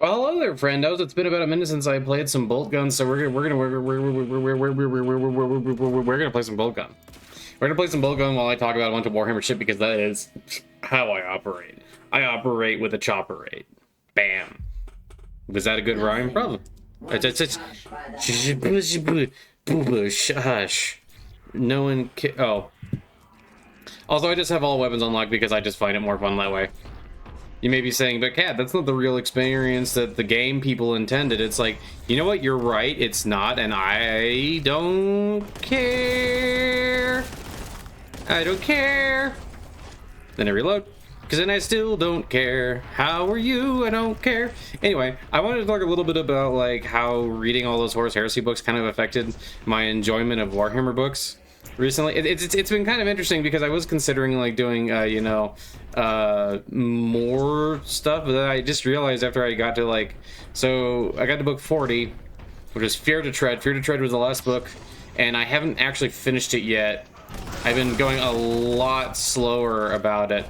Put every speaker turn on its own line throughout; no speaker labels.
Well, hello there, friendos. It's been about a minute since I played some bolt guns, so we're gonna play some bolt gun. We're gonna play some bolt gun while I talk about a bunch of Warhammer shit because that is how I operate. I operate with a chopper rate. Bam. Was that a good rhyme? Probably. Hush. No one can. Oh. Also, I just have all weapons unlocked because I just find it more fun that way. You may be saying, but Catte, that's not the real experience that the game people intended. It's like, you know what? You're right. It's not, and I don't care. I don't care. Then I reload, because then I still don't care. How are you? I don't care. Anyway, I wanted to talk a little bit about like how reading all those Horus Heresy books kind of affected my enjoyment of Warhammer books recently. It's been kind of interesting because I was considering like doing more stuff, but then I just realized after I got to like, so I got to book 40, which is Fear to Tread. Fear to Tread was the last book, and I haven't actually finished it yet. I've been going a lot slower about it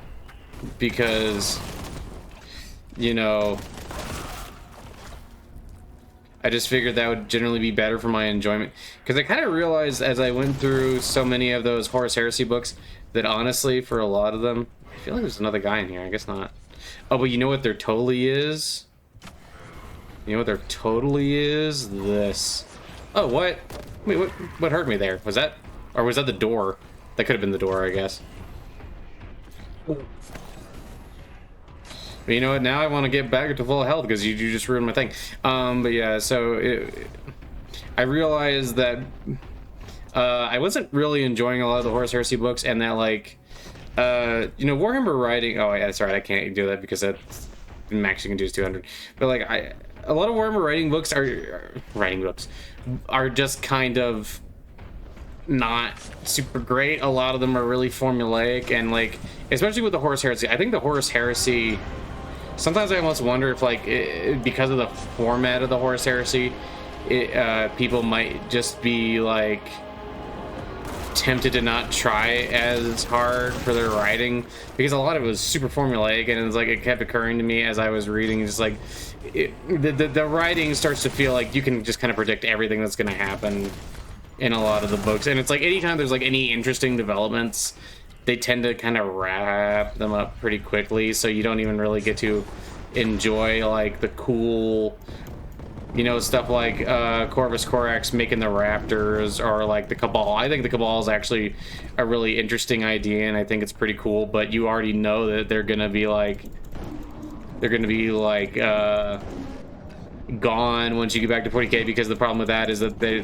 because, you know, I just figured that would generally be better for my enjoyment. Because I kind of realized as I went through so many of those Horus Heresy books that honestly, for a lot of them, I feel like there's another guy in here. I guess not. Oh, but you know what there totally is? You know what there totally is? This. Oh, what? Wait, what hurt me there? Was that... Or was that the door? That could have been the door, I guess. But you know what? Now I want to get back to full health because you just ruined my thing. But yeah, so I realized that I wasn't really enjoying a lot of the Horus Heresy books, and that like, you know, Warhammer writing. Oh yeah, that's right. I can't do that because that max you can do is 200. But like, a lot of Warhammer writing books are just kind of not super great. A lot of them are really formulaic, and like, especially with the Horus Heresy. I think the Horus Heresy. Sometimes I almost wonder if, like, because of the format of the Horus Heresy, people might just be, like, tempted to not try as hard for their writing, because a lot of it was super formulaic, and it's like, it kept occurring to me as I was reading, just like, the writing starts to feel like you can just kind of predict everything that's going to happen in a lot of the books, and it's like, anytime there's, like, any interesting developments, they tend to kind of wrap them up pretty quickly, so you don't even really get to enjoy like the cool, you know, stuff like Corvus Corax making the Raptors, or like the Cabal. I think the Cabal is actually a really interesting idea, and I think it's pretty cool, but you already know that they're gonna be like gone once you get back to 40k, because the problem with that is that they're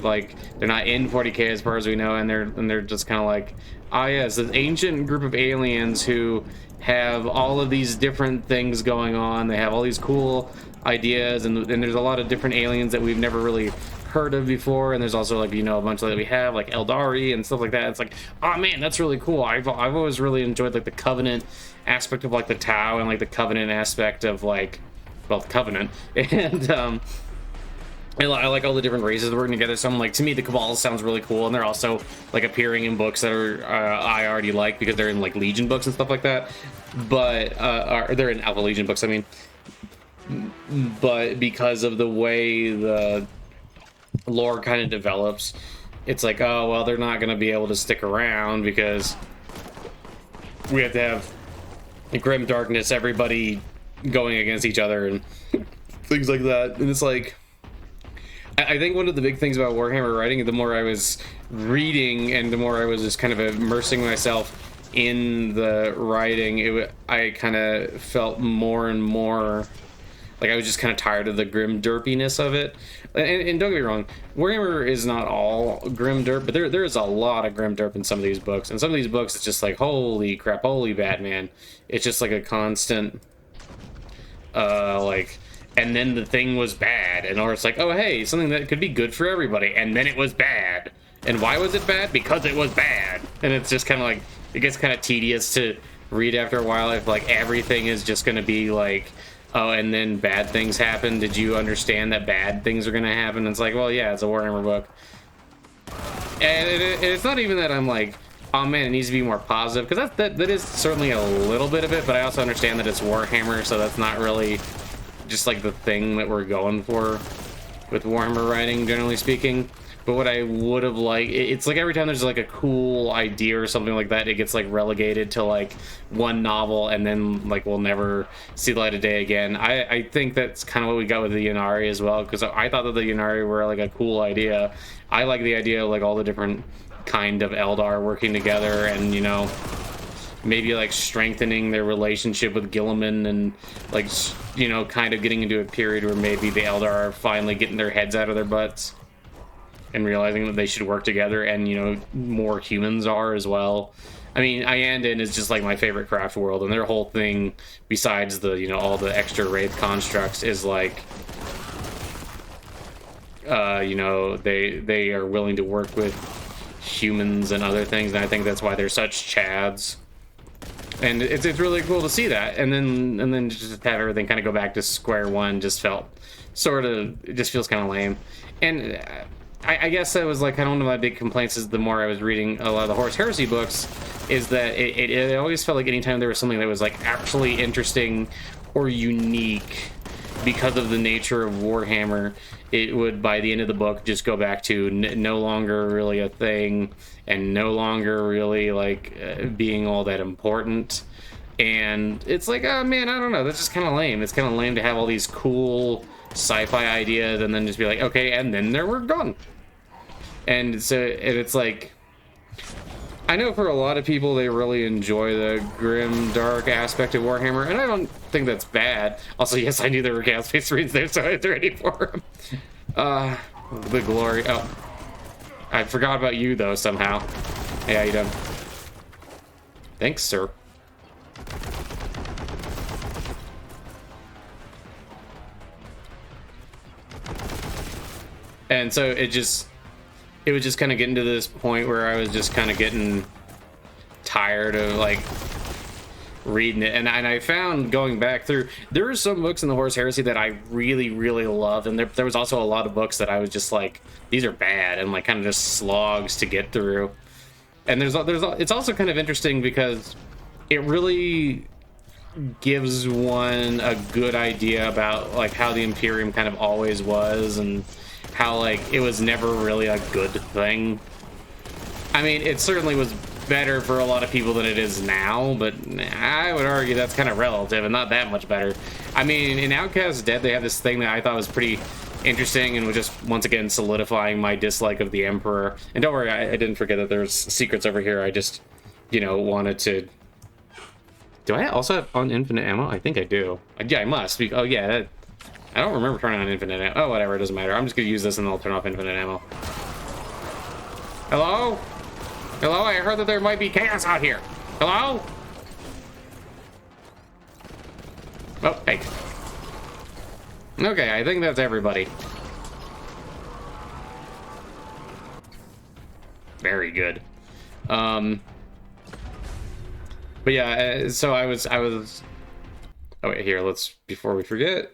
not in 40k as far as we know, and they're just kind of like, ah yes, this ancient group of aliens who have all of these different things going on. They have all these cool ideas, and there's a lot of different aliens that we've never really heard of before, and there's also like, you know, a bunch that we have like Eldari and stuff like that. It's like, oh man, that's really cool. I've always really enjoyed like the Covenant aspect of like the Tau, and like the Covenant aspect of like, well, the Covenant, and I like all the different races working together. So I'm like, to me, the Cabal sounds really cool, and they're also like appearing in books that are I already like, because they're in like Legion books and stuff like that. But they're in Alpha Legion books, I mean. But because of the way the lore kind of develops, it's like, oh well, they're not going to be able to stick around because we have to have grim darkness, everybody going against each other and things like that. And it's like, I think one of the big things about Warhammer writing, the more I was reading and the more I was just kind of immersing myself in the writing, I kind of felt more and more like I was just kind of tired of the grim derpiness of it. And don't get me wrong, Warhammer is not all grim derp, but there is a lot of grim derp in some of these books. And some of these books, it's just like, holy crap, holy Batman. It's just like a constant, like, and then the thing was bad, and or it's like, oh hey, something that could be good for everybody, and then it was bad. And why was it bad? Because it was bad. And it's just kind of like, it gets kind of tedious to read after a while if like everything is just going to be like, oh, and then bad things happen. Did you understand that bad things are going to happen? And it's like, well, yeah, it's a Warhammer book. And it's not even that I'm like, oh man, it needs to be more positive, because that is certainly a little bit of it, but I also understand that it's Warhammer, so that's not really just like the thing that we're going for with Warhammer writing, generally speaking. But what I would have liked, it's like every time there's like a cool idea or something like that, it gets like relegated to like one novel, and then like we'll never see the light of day again. I think that's kind of what we got with the Ynnari as well, because I thought that the Ynnari were like a cool idea. I like the idea of like all the different kind of Eldar working together, and you know, maybe like strengthening their relationship with Gilliman, and like, you know, kind of getting into a period where maybe the Eldar are finally getting their heads out of their butts and realizing that they should work together, and you know, more humans are as well. I mean, Iyanden is just like my favorite craft world, and their whole thing, besides the, you know, all the extra wraith constructs, is like, you know, they are willing to work with humans and other things, and I think that's why they're such chads. And it's really cool to see that, and then just have everything kind of go back to square one just felt sort of, it just feels kind of lame. And I guess that was like kind of one of my big complaints, is the more I was reading a lot of the Horus Heresy books, is that it always felt like anytime there was something that was like actually interesting or unique because of the nature of Warhammer, it would, by the end of the book, just go back to no longer really a thing, and no longer really like being all that important. And it's like, oh man, I don't know, that's just kind of lame. It's kind of lame to have all these cool sci-fi ideas and then just be like, okay, and then we're done. And so it's like, I know for a lot of people they really enjoy the grim, dark aspect of Warhammer, and I don't think that's bad. Also, yes, I knew there were Chaos Space Marines there, so I was ready for them. The glory. Oh, I forgot about you though somehow. Hey, how you doing? Thanks, sir. And so it was just kind of getting to this point where I was just kind of getting tired of like reading it, and I found, going back through, there are some books in the Horus Heresy that I really loved, and there was also a lot of books that I was just like, these are bad, and like kind of just slogs to get through. And it's also kind of interesting because it really gives one a good idea about like how the Imperium kind of always was, and how like it was never really a good thing. I mean, it certainly was better for a lot of people than it is now, but I would argue that's kind of relative and not that much better. I mean, in Outcast Dead, they have this thing that I thought was pretty interesting and was just once again solidifying my dislike of the Emperor. And don't worry, I didn't forget that there's secrets over here. I just, you know, wanted to... Do I also have infinite ammo? I think I do. Yeah, I must. Oh yeah, I don't remember turning on infinite ammo. Oh, whatever, it doesn't matter. I'm just gonna use this and then I'll turn off infinite ammo. Hello? Hello? I heard that there might be chaos out here. Hello? Oh, hey. Okay, I think that's everybody. Very good. But yeah, so I was... Oh wait, here, let's, before we forget...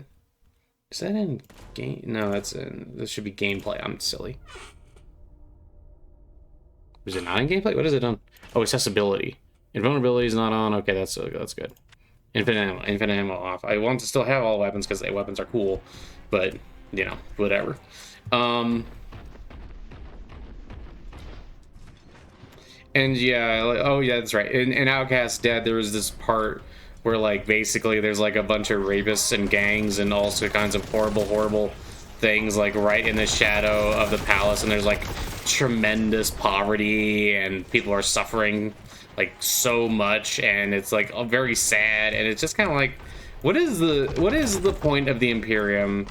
Is that in game? No, that's in... This should be gameplay. I'm silly. Is it not in gameplay? What is it on? Oh, accessibility. Invulnerability is not on. Okay, that's good. Infinite ammo off. I want to still have all weapons because weapons are cool, but you know, whatever. And yeah, like, oh yeah, that's right. In Outcast Dead, there was this part where like basically there's like a bunch of rapists and gangs and all sorts kinds of horrible things like right in the shadow of the palace, and there's like tremendous poverty and people are suffering like so much, and it's like very sad, and it's just kind of like, what is the point of the Imperium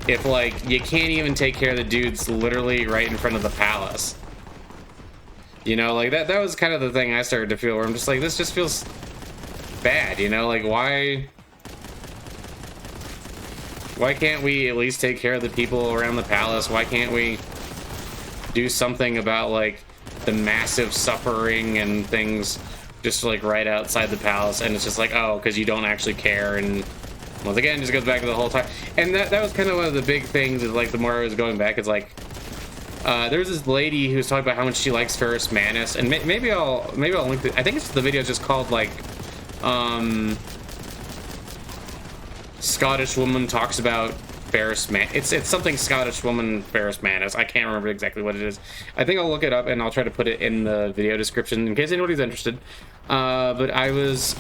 if like you can't even take care of the dudes literally right in front of the palace? You know, like that was kind of the thing I started to feel, where I'm just like, this just feels bad, you know, like why can't we at least take care of the people around the palace? Why can't we do something about like the massive suffering and things just like right outside the palace? And it's just like, oh, because you don't actually care. And once again, just goes back to the whole time. And that was kind of one of the big things, is like the more I was going back, it's like there's this lady who's talking about how much she likes Ferrus Manus, and maybe I'll link it. I think the video is just called like Scottish woman talks about Ferrus Man. It's something Scottish woman Ferrus Manus. I can't remember exactly what it is. I think I'll look it up and I'll try to put it in the video description in case anybody's interested. But I was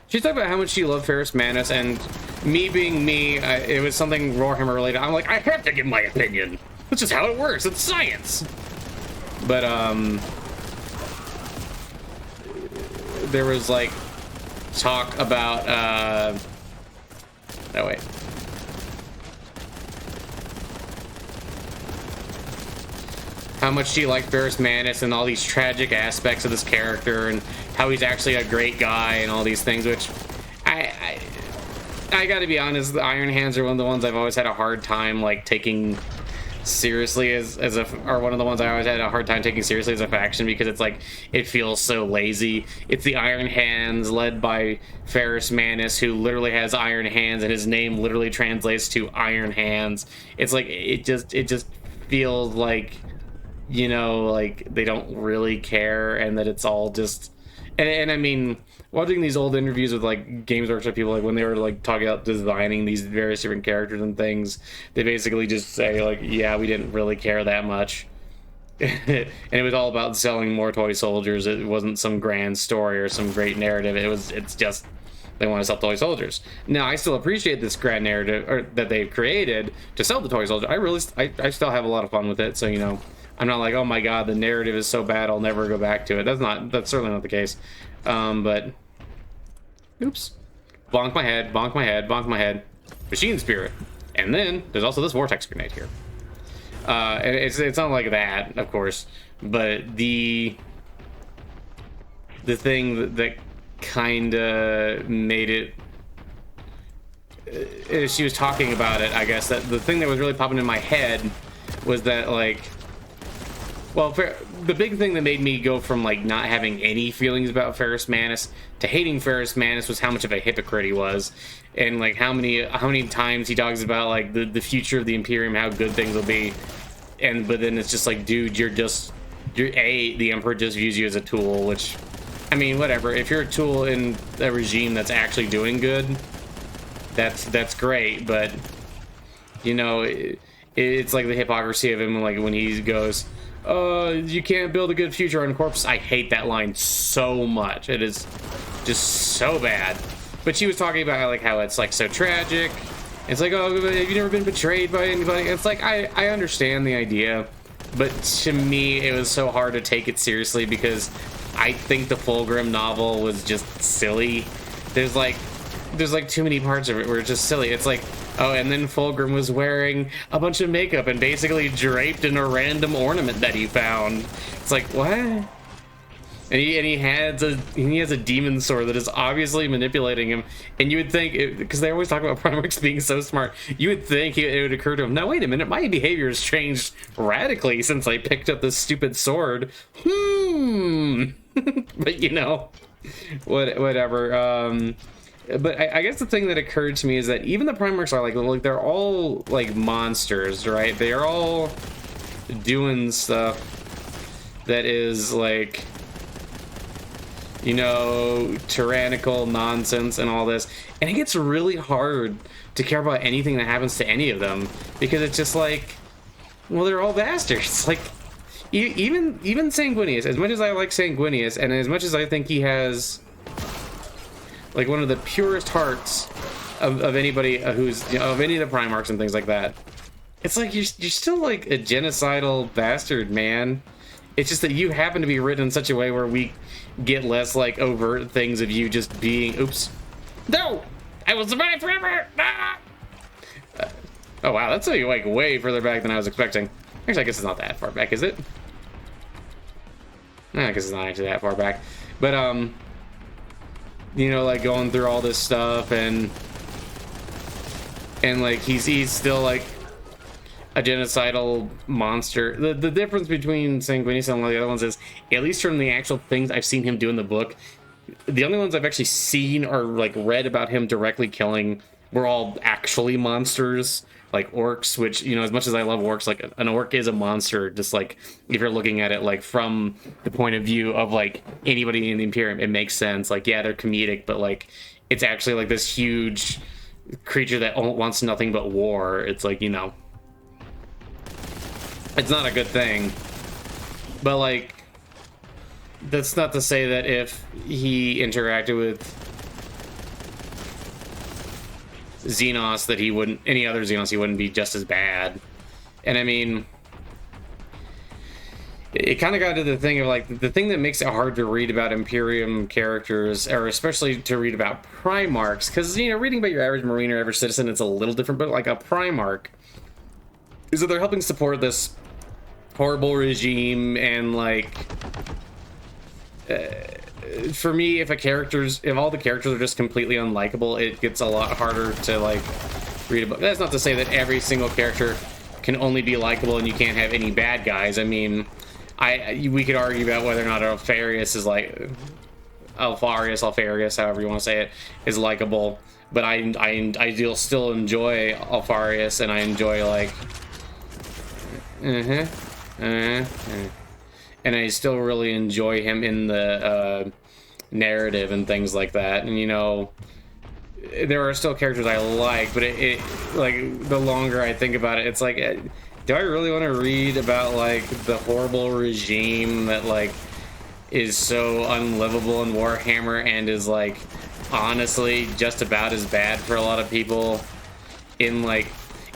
she talked about how much she loved Ferrus Manus, and me being me, it was something Warhammer related. I'm like, I have to give my opinion. That's just how it works. It's science. But there was like talk about oh wait. How much she liked Ferrus Manus and all these tragic aspects of this character, and how he's actually a great guy and all these things, which I gotta be honest, the Iron Hands are one of the ones I've always had a hard time like taking seriously or one of the ones I always had a hard time taking seriously as a faction, because it's like, it feels so lazy. It's the Iron Hands led by Ferrus Manus, who literally has iron hands and his name literally translates to Iron Hands. It's like, it just feels like, you know, like they don't really care, and that it's all just, and I mean, watching these old interviews with like Games Workshop people, like when they were like talking about designing these various different characters and things, they basically just say like, yeah, we didn't really care that much. And it was all about selling more toy soldiers. It wasn't some grand story or some great narrative. It's just they want to sell toy soldiers. Now, I still appreciate this grand narrative that they've created to sell the toy soldier. I still have a lot of fun with it. So, you know, I'm not like, oh my god, the narrative is so bad, I'll never go back to it. That's certainly not the case. But oops, bonk my head, bonk my head, bonk my head. Machine Spirit. And then there's also this Vortex Grenade here. And it's not like that, of course, but the thing that kind of made it, as she was talking about it, I guess, that the thing that was really popping in my head was that, like, well, the big thing that made me go from like not having any feelings about Ferrus Manus to hating Ferrus Manus was how much of a hypocrite he was, and like how many times he talks about like the future of the Imperium, how good things will be, but then it's just like, dude, the Emperor just views you as a tool, which, I mean, whatever. If you're a tool in a regime that's actually doing good, that's great, but you know, it's like the hypocrisy of him, like when he goes, you can't build a good future on corpses. I hate that line so much. It is just so bad. But she was talking about like how it's like so tragic. It's like, oh, have you never been betrayed by anybody? It's like, I understand the idea, but to me it was so hard to take it seriously, because I think the Fulgrim novel was just silly. There's like too many parts of it where it's just silly. It's like, oh, and then Fulgrim was wearing a bunch of makeup and basically draped in a random ornament that he found. It's like, what? And he has a demon sword that is obviously manipulating him. And you would think, because they always talk about Primarchs being so smart, you would think it would occur to him, now wait a minute, my behavior has changed radically since I picked up this stupid sword. But you know, whatever. But I guess the thing that occurred to me is that even the Primarchs are like they're all like monsters, right? They're all doing stuff that is like, you know, tyrannical nonsense and all this, and it gets really hard to care about anything that happens to any of them, because it's just like, well, they're all bastards. Like even Sanguinius, as much as I like Sanguinius, and as much as I think he has like one of the purest hearts of anybody who's, you know, of any of the Primarchs and things like that, it's like you're still like a genocidal bastard, man. It's just that you happen to be written in such a way where we get less like overt things of you just being, oops, no, I will survive forever. Ah! Oh wow, that's like way further back than I was expecting. Actually, I guess it's not that far back, is it? I guess it's not actually that far back, but you know, like going through all this stuff, and like he's still like a genocidal monster. The difference between Sanguinius and all the other ones is, at least from the actual things I've seen him do in the book, the only ones I've actually seen or like read about him directly killing were all actually monsters, like orcs, which, you know, as much as I love orcs, like an orc is a monster, just like if you're looking at it like from the point of view of like anybody in the Imperium, it makes sense. Like, yeah, they're comedic, but like it's actually like this huge creature that wants nothing but war. It's like, you know, it's not a good thing. But like, that's not to say that if he interacted with Xenos that he wouldn't, any other Xenos, he wouldn't be just as bad. And I mean, it kind of got to the thing of like, the thing that makes it hard to read about Imperium characters, or especially to read about Primarchs, because, you know, reading about your average Marine or average citizen, it's a little different, but like a Primarch, is that they're helping support this horrible regime, and like, for me, if all the characters are just completely unlikable, it gets a lot harder to like read about. That's not to say that every single character can only be likable and you can't have any bad guys. I mean, we could argue about whether or not Alfarius is like Alfarius, however you want to say it, is likable. But I do still enjoy Alfarius, and I enjoy like, and I still really enjoy him in the narrative and things like that. And, you know, there are still characters I like, but it like, the longer I think about it, it's like, do I really want to read about like the horrible regime that like is so unlivable in Warhammer and is like honestly just about as bad for a lot of people? In like,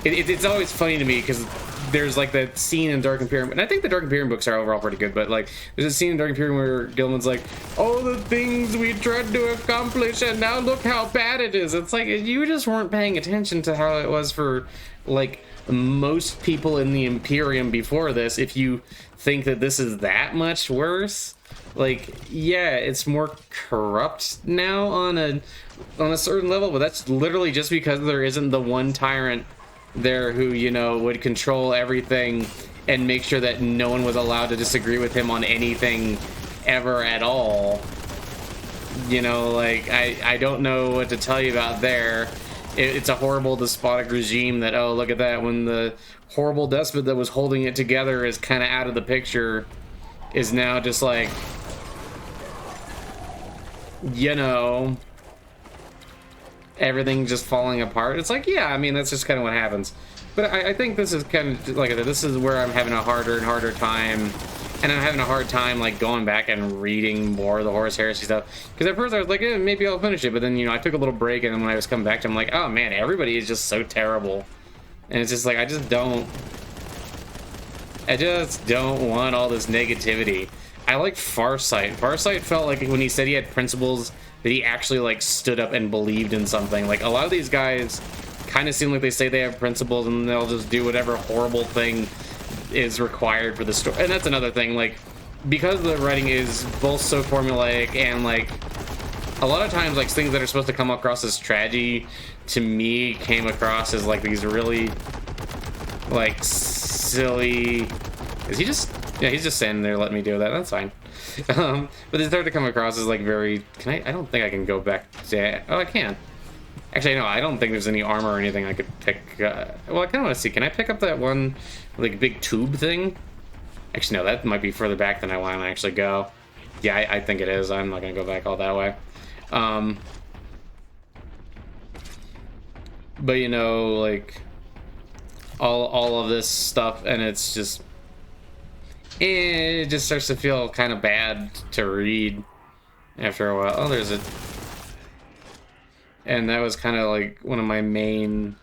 it's always funny to me because there's like that scene in Dark Imperium, and I think the Dark Imperium books are overall pretty good, but like there's a scene in Dark Imperium where Gilman's like, oh, the things we tried to accomplish and now look how bad it is. It's like, you just weren't paying attention to how it was for like most people in the Imperium before this. If you think that this is that much worse, like, yeah, it's more corrupt now on a certain level, but that's literally just because there isn't the one tyrant there who, you know, would control everything and make sure that no one was allowed to disagree with him on anything ever at all. You know, like, I don't know what to tell you about there. It's a horrible despotic regime that, oh, look at that, when the horrible despot that was holding it together is kind of out of the picture, is now just like, you know, everything just falling apart. It's like, yeah, I mean, that's just kind of what happens. But I think this is kind of, like I said, this is where I'm having a harder and harder time. And I'm having a hard time, like, going back and reading more of the Horus Heresy stuff. Because at first I was like, maybe I'll finish it. But then, you know, I took a little break, and then when I was coming back to it, I'm like, oh, man, everybody is just so terrible. And it's just like, I just don't want all this negativity. I like Farsight. Farsight felt like when he said he had principles, that he actually like stood up and believed in something. Like, a lot of these guys kind of seem like they say they have principles and they'll just do whatever horrible thing is required for the story. And that's another thing, like, because the writing is both so formulaic and like a lot of times like things that are supposed to come across as tragedy to me came across as like these really like silly. Is he just, yeah, he's just standing there letting me do that. That's fine. But they start to come across as like very, I don't think I can go back to, oh, I can. Actually, no, I don't think there's any armor or anything I could pick. Well, I kind of want to see, can I pick up that one like big tube thing? Actually, no, that might be further back than I want to actually go. Yeah, I think it is. I'm not going to go back all that way. But, you know, like, all of this stuff, and it's just, it just starts to feel kind of bad to read after a while. Oh, there's a... And that was kind of like one of my main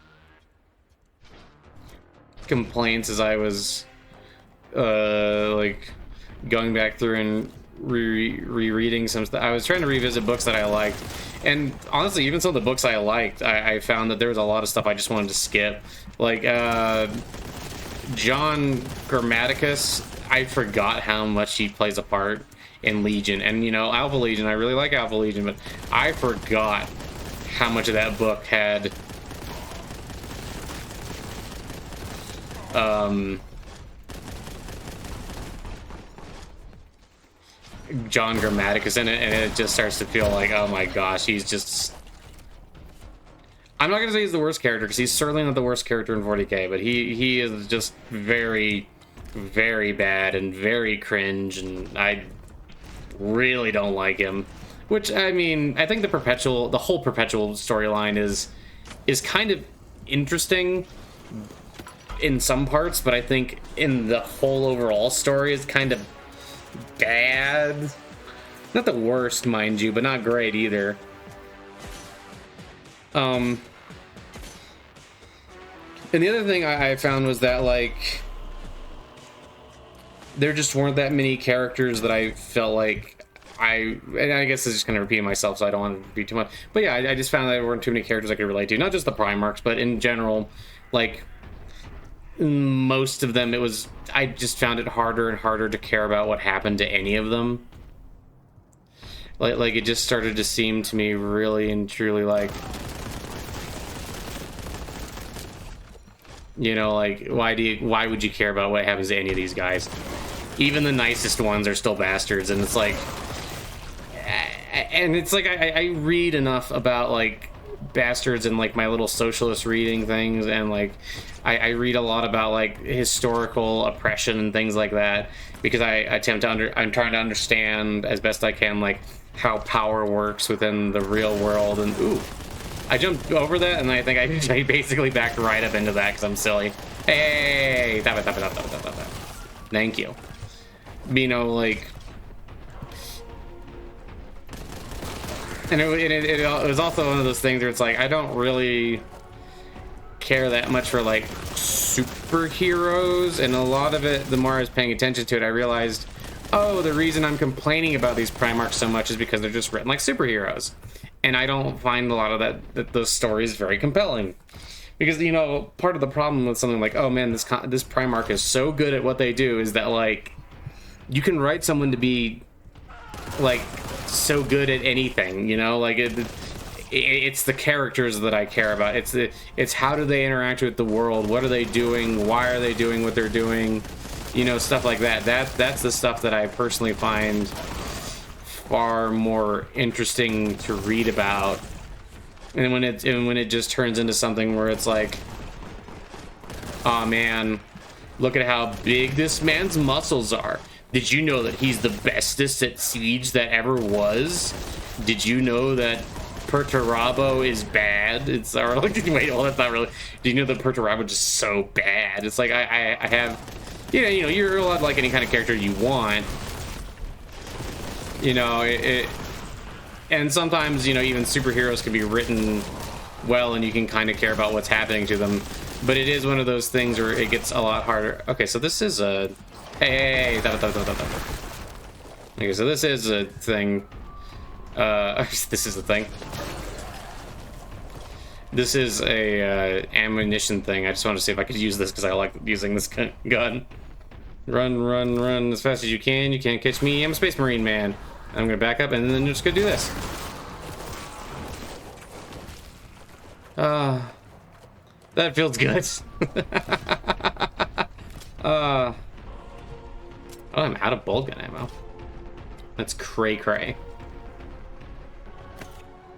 complaints as I was like going back through and rereading some stuff. I was trying to revisit books that I liked, and honestly, even some of the books I liked, I found that there was a lot of stuff I just wanted to skip. Like John Grammaticus, I forgot how much he plays a part in Legion, and you know, Alpha Legion, I really like Alpha Legion, but I forgot how much of that book had John Grammaticus in it, and it just starts to feel like, oh my gosh, he's just... I'm not gonna say he's the worst character, because he's certainly not the worst character in 40k, but he is just very, very bad and very cringe, and I really don't like him. Which, I mean, I think the whole perpetual storyline is kind of interesting in some parts, but I think in the whole overall story is kind of bad. Not the worst, mind you, but not great either. And the other thing I found was that, like, there just weren't that many characters that I felt like and I guess it's just kind of repeating myself, so I don't want to repeat too much. But yeah, I just found that there weren't too many characters I could relate to. Not just the Primarchs, but in general, like, most of them, I just found it harder and harder to care about what happened to any of them. Like it just started to seem to me really and truly like, you know, like, why would you care about what happens to any of these guys? Even the nicest ones are still bastards, and it's like, I read enough about, like, bastards and, like, my little socialist reading things, and, like, I read a lot about, like, historical oppression and things like that, because I'm trying to understand as best I can, like, how power works within the real world. And ooh, I jumped over that, and I think I basically backed right up into that because I'm silly. Hey, stop it. Thank you. You know, like, and it was also one of those things where it's like, I don't really care that much for, like, superheroes, and a lot of it, the more I was paying attention to it, I realized, oh, the reason I'm complaining about these Primarchs so much is because they're just written like superheroes, and I don't find a lot of those stories very compelling. Because, you know, part of the problem with something like, oh man, this Primarch is so good at what they do, is that, like, you can write someone to be, like, so good at anything, you know? Like, it's the characters that I care about. It's how do they interact with the world? What are they doing? Why are they doing what they're doing? You know, stuff like that. That's the stuff that I personally find far more interesting to read about. And when it just turns into something where it's like, oh man, look at how big this man's muscles are. Did you know that he's the bestest at siege that ever was? Did you know that Perturabo is bad? It's or like, wait, well, that's not really. Do you know that Perturabo is just so bad? It's like I have, you know, you're allowed to like any kind of character you want. You know, and sometimes, you know, even superheroes can be written well, and you can kind of care about what's happening to them. But it is one of those things where it gets a lot harder. Okay, so this is a. Hey, okay, so this is a thing. This is a thing. This is a ammunition thing. I just want to see if I could use this because I like using this gun. Run as fast as you can. You can't catch me. I'm a Space Marine, man. I'm gonna back up and then just go do this. That feels good. Oh, I'm out of bolt gun ammo. That's cray.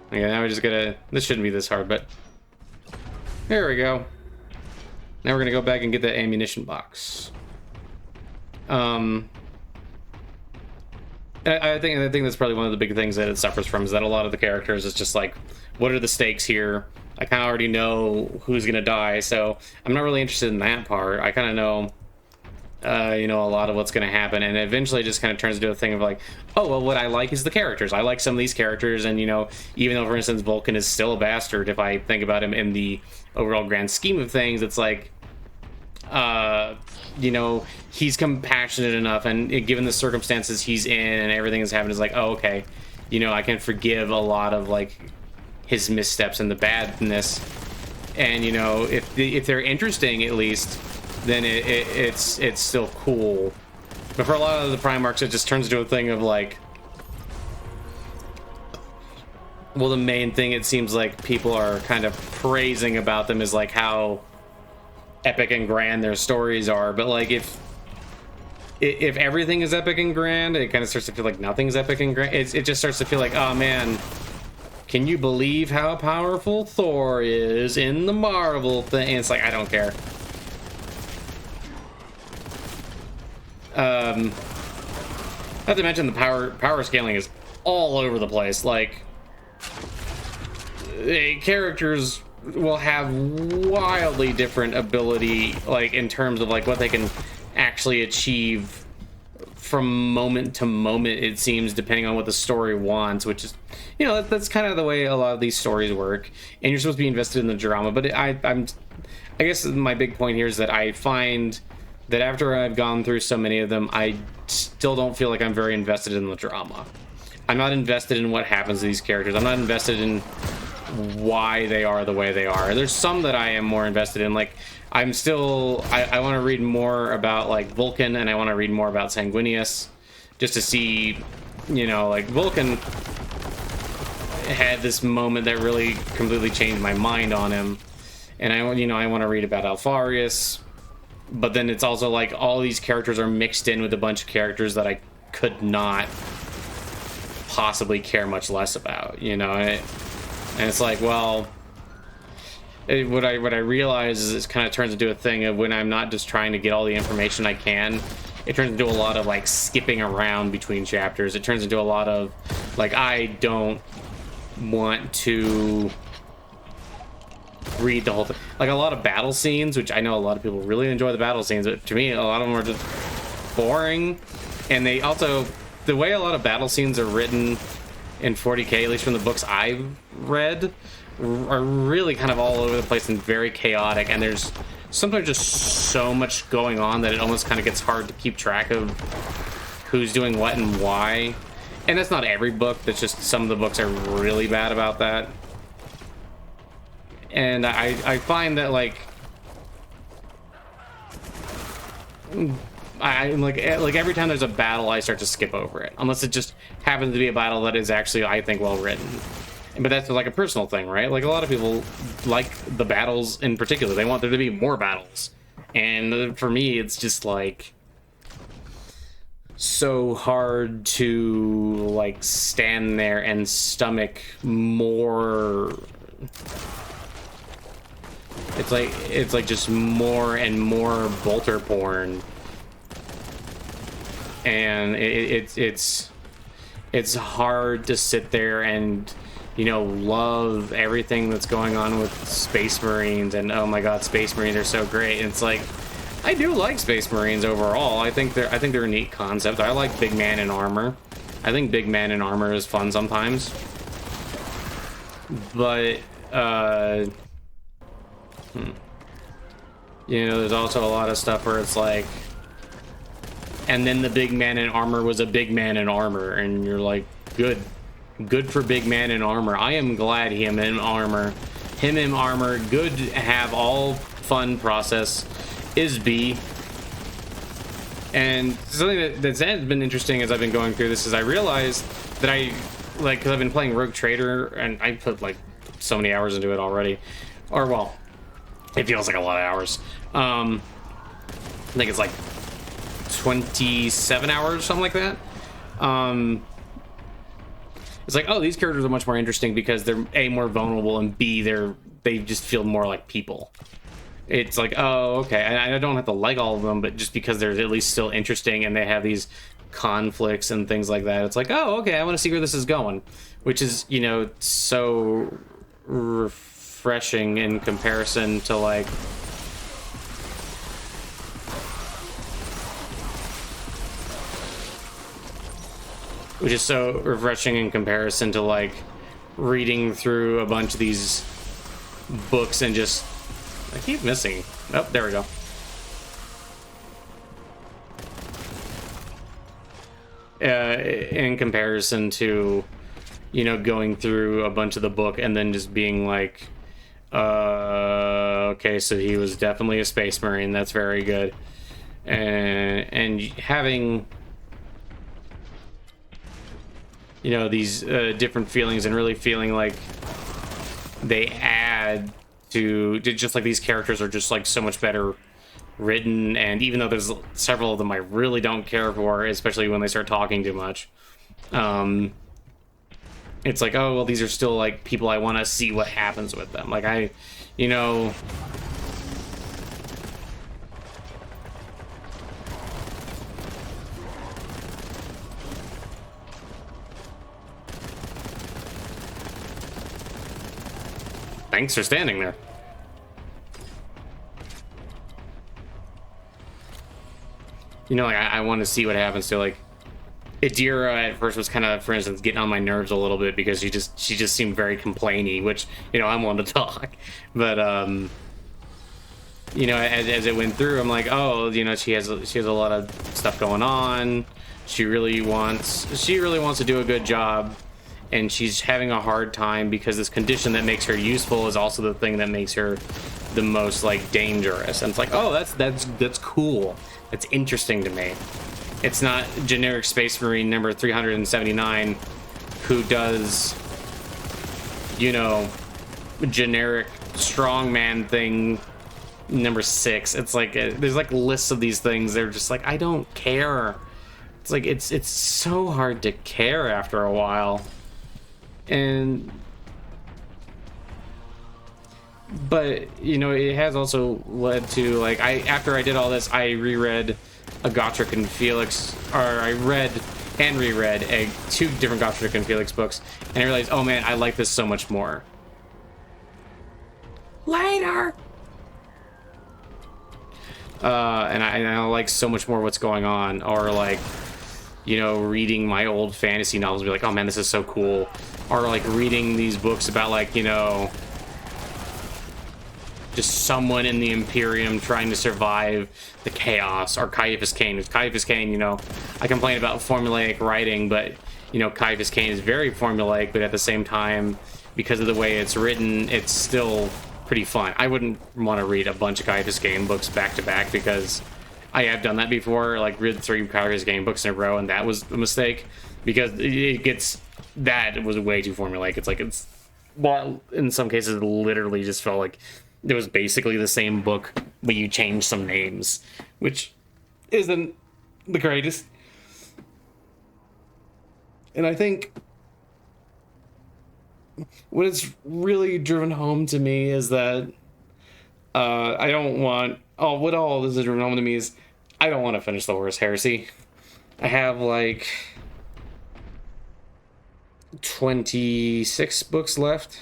Okay, now we're just gonna. This shouldn't be this hard, but there we go. Now we're gonna go back and get that ammunition box. I think that's probably one of the big things that it suffers from, is that a lot of the characters is just like, what are the stakes here? I kind of already know who's gonna die, so I'm not really interested in that part. I kind of know, you know, a lot of what's gonna happen, and eventually it just kind of turns into a thing of like, oh well, what I like is the characters. I like some of these characters, and you know, even though, for instance, Vulcan is still a bastard, if I think about him in the overall grand scheme of things, it's like, you know, he's compassionate enough, and given the circumstances he's in and everything that's happened, is like, oh, okay, you know, I can forgive a lot of like his missteps and the badness, and you know, if they're interesting at least, then it's still cool. But for a lot of the Primarchs, it just turns into a thing of like, well, the main thing it seems like people are kind of praising about them is like how epic and grand their stories are, but like if everything is epic and grand, it kind of starts to feel like nothing's epic and grand. It just starts to feel like, oh man, can you believe how powerful Thor is in the Marvel thing? And it's like, I don't care. Not to mention the power scaling is all over the place. Like, characters will have wildly different ability, like in terms of like what they can actually achieve from moment to moment, it seems, depending on what the story wants, which is, you know, that's kind of the way a lot of these stories work, and you're supposed to be invested in the drama. But I guess my big point here is that I find that after I've gone through so many of them, I still don't feel like I'm very invested in the drama. I'm not invested in what happens to these characters. I'm not invested in why they are the way they are. There's some that I am more invested in. Like, I'm still, I want to read more about like Vulcan, and I want to read more about Sanguinius, just to see, you know, like Vulcan had this moment that really completely changed my mind on him, and I want to read about Alfarius. But then it's also like all these characters are mixed in with a bunch of characters that I could not possibly care much less about, you know. And it's like, well, what I realize is it kind of turns into a thing of when I'm not just trying to get all the information I can, it turns into a lot of like skipping around between chapters. It turns into a lot of like, I don't want to read the whole thing. Like a lot of battle scenes, which I know a lot of people really enjoy the battle scenes, but to me a lot of them are just boring. And they also, the way a lot of battle scenes are written in 40k, at least from the books I've read, are really kind of all over the place and very chaotic, and there's sometimes just so much going on that it almost kind of gets hard to keep track of who's doing what and why. And that's not every book, that's just some of the books are really bad about that. And I find that like like every time there's a battle, I start to skip over it, unless it just happens to be a battle that is actually, I think, well written. But that's like a personal thing, right? Like a lot of people like the battles in particular. They want there to be more battles. And for me, it's just like so hard to like stand there and stomach more. It's like just more and more bolter porn. And it's hard to sit there and, you know, love everything that's going on with Space Marines, and oh my god, Space Marines are so great. And it's like, I do like Space Marines overall. I think they're a neat concept. I like big man in armor. I think big man in armor is fun sometimes. But you know, there's also a lot of stuff where it's like, and then the big man in armor was a big man in armor, and you're like, good for big man in armor. I am glad him in armor, good to have all fun process is B. And something that's been interesting as I've been going through this is I realized that I, like, because I've been playing Rogue Trader, and I put like so many hours into it already, or well, it feels like a lot of hours. I think it's like 27 hours, something like that. It's like, oh, these characters are much more interesting because they're A, more vulnerable, and B, they just feel more like people. It's like, oh, okay, I don't have to like all of them, but just because they're at least still interesting and they have these conflicts and things like that, it's like, oh, okay, I want to see where this is going, which is, you know, so refreshing in comparison to like reading through a bunch of these books and just, I keep missing. Oh, there we go. In comparison to, you know, going through a bunch of the book and then just being like, okay, so he was definitely a Space Marine. That's very good. And having, you know, these different feelings and really feeling like they add to just like these characters are just like so much better written. And even though there's several of them I really don't care for, especially when they start talking too much, it's like, oh, well, these are still like people I want to see what happens with them. Like you know, tanks are standing there. You know, like, I want to see what happens to, like, Adira at first was kind of, for instance, getting on my nerves a little bit because she just seemed very complainy, which, you know, I'm one to talk. But, you know, as it went through, I'm like, oh, you know, she has a lot of stuff going on. She really wants to do a good job, and she's having a hard time because this condition that makes her useful is also the thing that makes her the most, like, dangerous. And it's like, oh, that's cool. That's interesting to me. It's not generic Space Marine number 379 who does, you know, generic strongman thing number 6. It's like there's like lists of these things. They're just like, I don't care. It's like it's so hard to care after a while. But you know, it has also led to, like, after I did all this, I reread a Gotrek and Felix, or I read and reread two different Gotrek and Felix books, and I realized, oh man, I like this so much more. Later. And I like so much more what's going on, or like, you know, reading my old fantasy novels and be like, oh man, this is so cool, or like reading these books about, like, you know, just someone in the Imperium trying to survive the chaos, or Caiaphas Cain. With Caiaphas Cain, you know, I complain about formulaic writing, but, you know, Caiaphas Cain is very formulaic, but at the same time, because of the way it's written, it's still pretty fun. I wouldn't want to read a bunch of Caiaphas Cain books back to back, because I have done that before, like read 3 Caiaphas Cain books in a row, and that was a mistake, because that was way too formulaic. It's like, well, in some cases, it literally just felt like it was basically the same book, but you changed some names, which isn't the greatest. And I think what it's really driven home to me is that I don't want... what all this is driven home to me is I don't want to finish the Horus Heresy. I have, like, 26 books left.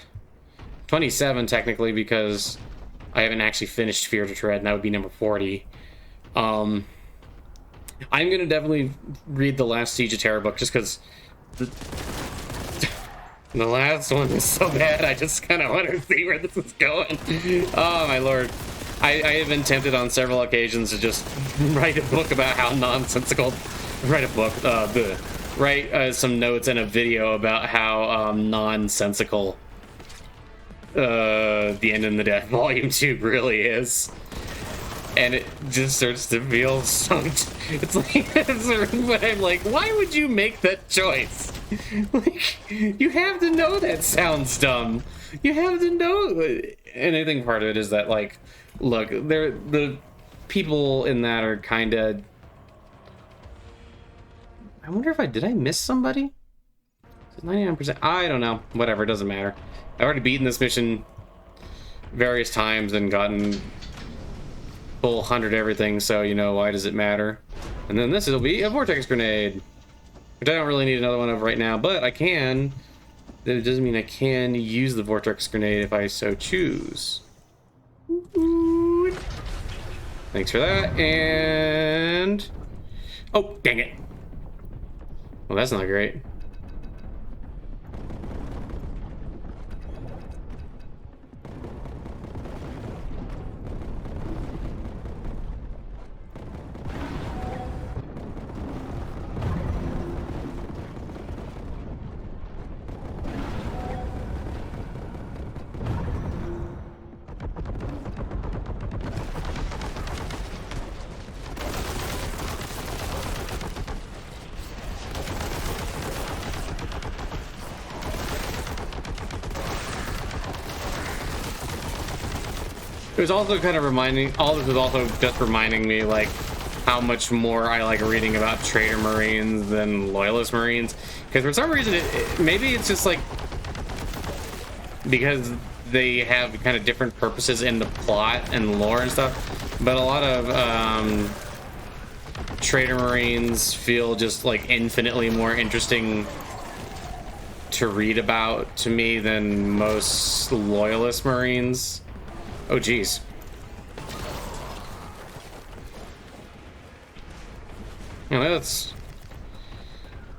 27, technically, because I haven't actually finished Fear to Tread, and that would be number 40. I'm going to definitely read the last Siege of Terror book, just because the last one is so bad. I just kind of want to see where this is going. Oh, my lord. I have been tempted on several occasions to just write a book about how nonsensical... Write a book. Write some notes and a video about how nonsensical The End and the Death Volume 2 really is. And it just starts to feel so... It's like... But I'm like, why would you make that choice? Like, you have to know that sounds dumb. You have to know... And I think part of it is that, like, look, the people in that are kind of... I wonder if did I miss somebody? 99%. I don't know. Whatever, it doesn't matter. I've already beaten this mission various times and gotten full 100 everything, so, you know, why does it matter? And then this will be a Vortex Grenade, which I don't really need another one of right now, but I can. That doesn't mean I can use the Vortex Grenade if I so choose. Ooh. Thanks for that, and... Oh, dang it. Well, that's not great. It was also kind of all this was also just reminding me, like, how much more I like reading about Traitor Marines than Loyalist Marines. Because for some reason, maybe it's just like, because they have kind of different purposes in the plot and lore and stuff, but a lot of Traitor Marines feel just like infinitely more interesting to read about to me than most loyalist Marines. Oh, geez.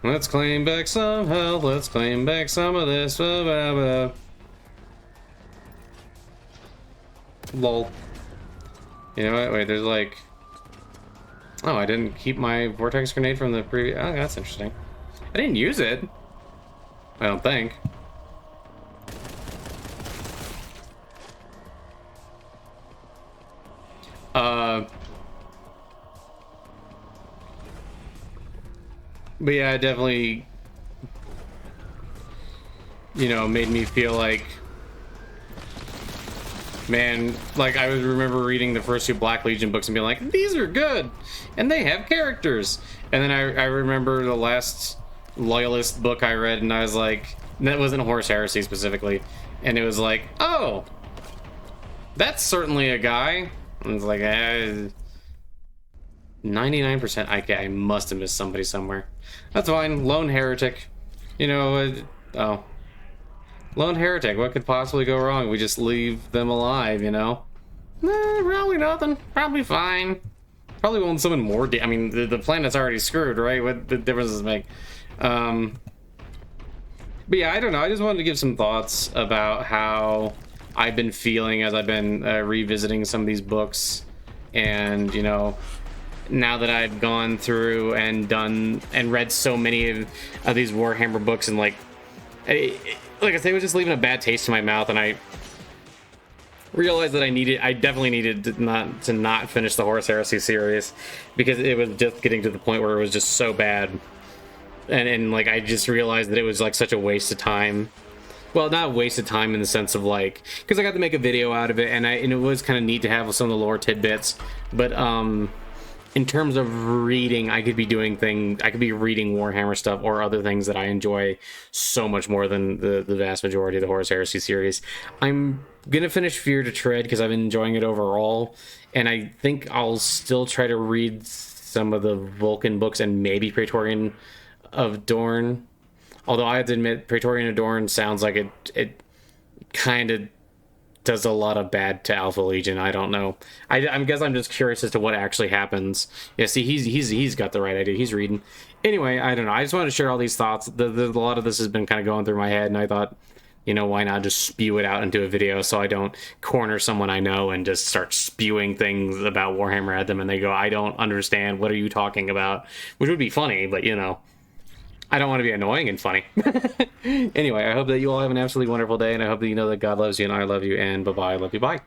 Let's claim back some health. Let's claim back some of this. Lol. You know what? Wait, there's like... Oh, I didn't keep my vortex grenade from the previous... Oh, that's interesting. I didn't use it. I don't think. But yeah, it definitely, you know, made me feel like, man, like I remember reading the first two Black Legion books and being like, these are good, and they have characters. And then I remember the last Loyalist book I read, and I was like, that wasn't Horus Heresy specifically, and it was like, oh, that's certainly a guy. And it's like, 99%. I must have missed somebody somewhere. That's fine. Lone Heretic. You know, oh. Lone Heretic. What could possibly go wrong? We just leave them alive, you know? Probably nothing. Probably fine. Probably won't summon more. I mean, the planet's already screwed, right? What the difference does it make? But yeah, I don't know. I just wanted to give some thoughts about how I've been feeling as I've been revisiting some of these books. And, you know, now that I've gone through and done and read so many of these Warhammer books, and like I say, it was just leaving a bad taste in my mouth, and I realized that I definitely needed to not finish the Horus Heresy series, because it was just getting to the point where it was just so bad, and like I just realized that it was like such a waste of time. Well, not a waste of time in the sense of like, because I got to make a video out of it, and it was kind of neat to have some of the lore tidbits, but in terms of reading, I could be reading Warhammer stuff or other things that I enjoy so much more than the vast majority of the Horus Heresy series. I'm gonna finish Fear to Tread because I've been enjoying it overall, and I think I'll still try to read some of the Vulcan books and maybe Praetorian of Dorne. Although I have to admit, Praetorian of Dorne sounds like it kind of does a lot of bad to Alpha Legion. I don't know. I guess I'm just curious as to what actually happens. Yeah, see, he's got the right idea. He's reading. Anyway, I don't know. I just wanted to share all these thoughts. A lot of this has been kind of going through my head, and I thought, you know, why not just spew it out into a video so I don't corner someone I know and just start spewing things about Warhammer at them, and they go, I don't understand. What are you talking about? Which would be funny, but, you know, I don't want to be annoying and funny. Anyway, I hope that you all have an absolutely wonderful day, and I hope that you know that God loves you and I love you, and bye-bye. Love you, bye.